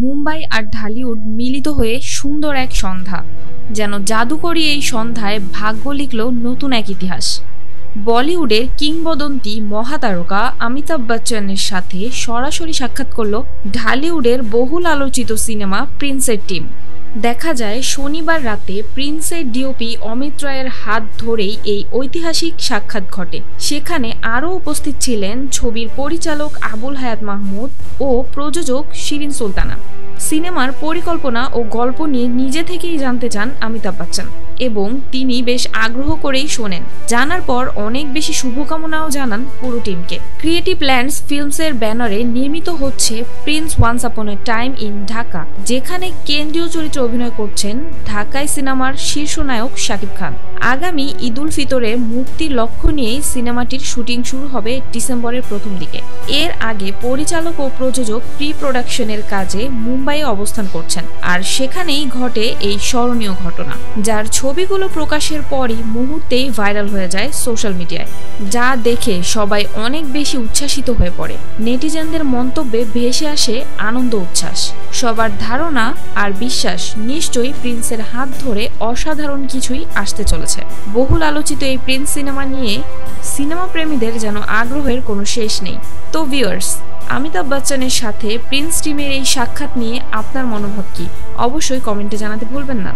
মুম্বাই আর ঢালিউড মিলিত হয়ে সুন্দর এক সন্ধ্যা। যেন জাদুকরী এই সন্ধ্যায় ভাগ্য লিখল নতুন এক ইতিহাস। বলিউডের কিংবদন্তি মহাতারকা অমিতাভ বচ্চনের সাথে সরাসরি সাক্ষাৎ করল ঢালিউডের বহুল আলোচিত সিনেমা প্রিন্সের টিম। দেখা যায় শনিবার রাতে প্রিন্সের ডিওপি অমিত রায়ের হাত ধরেই এই ঐতিহাসিক সাক্ষাৎ ঘটে। সেখানে আরও উপস্থিত ছিলেন ছবির পরিচালক আবুল হায়াত মাহমুদ ও প্রযোজক শিরিন সুলতানা। সিনেমার পরিকল্পনা ও গল্প নিয়ে নিজে থেকেই জানতে চান অমিতাভ বচ্চন এবং তিনি বেশ আগ্রহ করেই শোনেন। জানার পর অনেক বেশি শুভকামনাও জানান পুরো টিমকে। ক্রিয়েটিভ ল্যান্ডস ফিল্মসের ব্যানারে নির্মিত হচ্ছে Prince once upon A time in Dhaka, যেখানে কেন্দ্রীয় চরিত্রে অভিনয় করছেন ঢাকাই সিনেমার শীর্ষ নায়ক শাকিব খান। আগামী ঈদ উল ফিতরে মুক্তির লক্ষ্য নিয়েই সিনেমাটির শুটিং শুরু হবে ডিসেম্বরের প্রথম দিকে। এর আগে পরিচালক ও প্রযোজক প্রি প্রোডাকশনের কাজে মুম্বাইয়ে অবস্থান করছেন, আর সেখানেই ঘটে এই স্মরণীয় ঘটনা, যার ছবিগুলো প্রকাশের পরই মুহূর্তেই ভাইরাল হয়ে যায় সোশ্যাল মিডিয়ায়, যা দেখে সবাই অনেক বেশি উচ্ছ্বাসিত হয়ে পড়ে। নেটিজেনদের মন্তব্যে ভেসে আসে আনন্দ উচ্ছ্বাস। সবার ধারণা আর বিশ্বাস নিশ্চয়ই প্রিন্সের হাত ধরে অসাধারণ কিছুই আসতে চলেছে। বহুল আলোচিত এই প্রিন্স সিনেমা নিয়ে সিনেমা প্রেমীদের যেন আগ্রহের কোনো শেষ নেই। তো ভিউয়ার্স, অমিতাভ বচ্চনের সাথে প্রিন্স টিমের এই সাক্ষাৎ নিয়ে আপনার মনোভাব কি? অবশ্যই কমেন্টে জানাতে ভুলবেন না।